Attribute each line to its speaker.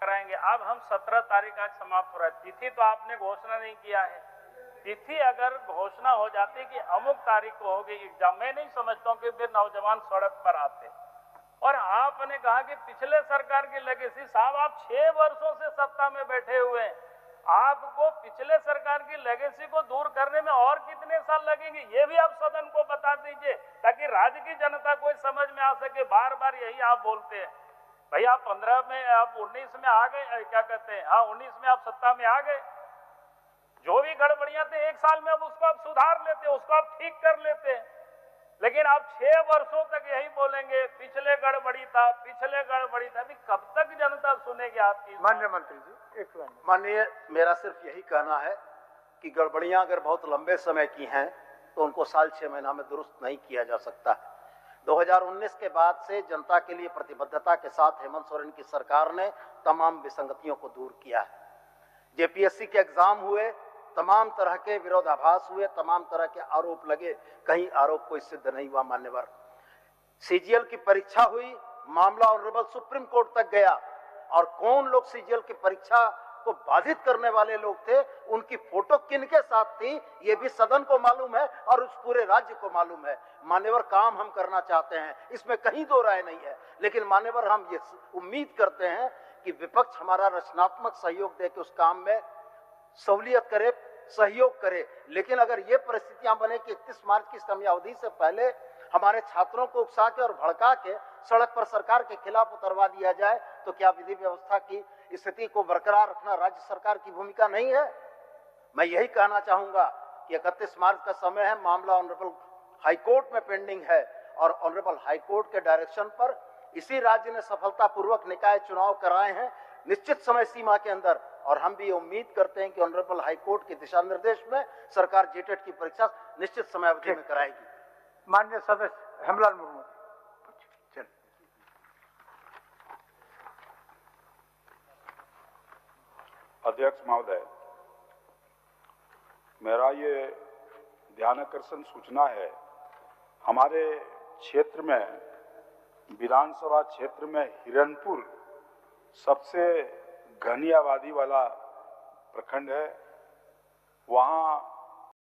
Speaker 1: कराएंगे। अब हम 17 तारीख आज समाप्त हो रहा है, तिथि तो आपने घोषणा नहीं किया है। तिथि अगर घोषणा हो जाती कि अमुक तारीख को होगी एग्जाम, मैं नहीं समझता हूं कि फिर नौजवान सड़क पर आते। और आपने कहा कि पिछले सरकार की लेगेसी, साहब आप 6 वर्षों से सत्ता में बैठे हुए हैं, आपको पिछले सरकार की लेगेसी को दूर करने में और कितने साल लगेंगे ये भी आप सदन को बता दीजिए, ताकि राज्य की जनता को समझ में आ सके। बार बार यही आप बोलते हैं, भाई आप 15 में, आप 19 में आ गए, क्या कहते हैं, हाँ 19 में आप सत्ता में आ गए, जो भी गड़बड़ियां थे 1 साल में अब उसको आप सुधार लेते, उसको आप ठीक कर लेते। लेकिन आप 6 वर्षों तक यही बोलेंगे पिछले गड़बड़ी था, पिछले गड़बड़ी था। अभी कब तक जनता सुनेगी आपकी?
Speaker 2: माननीय मंत्री जी, एक मिनट।
Speaker 3: माननीय, मेरा सिर्फ यही कहना है कि गड़बड़ियां अगर बहुत लंबे समय की हैं तो उनको साल 6 महीना में दुरुस्त नहीं किया जा सकता है। 2019 के बाद से जनता के लिए प्रतिबद्धता के साथ हेमंत सोरेन की सरकार ने तमाम विसंगतियों को दूर किया है। जेपीएससी के एग्जाम हुए, तमाम तरह के विरोधाभास हुए, तमाम तरह के आरोप लगे, कहीं आरोप कोई सिद्ध नहीं हुआ मान्यवर। सीजीएल की परीक्षा हुई, मामला ऑनरेबल सुप्रीम कोर्ट तक गया, और कौन लोग सीजीएल की परीक्षा को बाधित करने वाले लोग थे, उनकी फोटो किनके साथ थी, ये भी सदन को मालूम है और उस पूरे राज्य को मालूम है। मान्यवर, काम हम करना चाहते हैं, इसमें कहीं दो राय नहीं है, लेकिन मान्यवर हम ये उम्मीद करते हैं कि विपक्ष हमारा रचनात्मक सहयोग दे के उस काम में सहूलियत करे, सहयोग करे। लेकिन अगर ये परिस्थितियां बने कि 31 मार्च की समयावधि से पहले हमारे छात्रों को उकसा के और भड़का के सड़क पर सरकार के खिलाफ उतरवा दिया जाए, तो क्या विधि व्यवस्था की स्थिति को बरकरार रखना राज्य सरकार की भूमिका नहीं है? मैं यही कहना चाहूंगा कि 31 मार्च का समय है, मामला ऑनरेबल हाईकोर्ट में पेंडिंग है, और ऑनरेबल हाईकोर्ट के डायरेक्शन पर इसी राज्य ने सफलतापूर्वक निकाय चुनाव कराए हैं निश्चित समय सीमा के अंदर, और हम भी उम्मीद करते हैं कि ऑनरेबल हाईकोर्ट के दिशा निर्देश में सरकार जेटेट की परीक्षा निश्चित समयावधि में कराएगी।
Speaker 2: माननीय सदस्य हेमलाल मुर्मू।
Speaker 4: अध्यक्ष महोदय, मेरा ये ध्यानाकर्षण सूचना है, हमारे क्षेत्र में, विधानसभा क्षेत्र में हिरनपुर सबसे घनी आबादी वाला प्रखंड है। वहाँ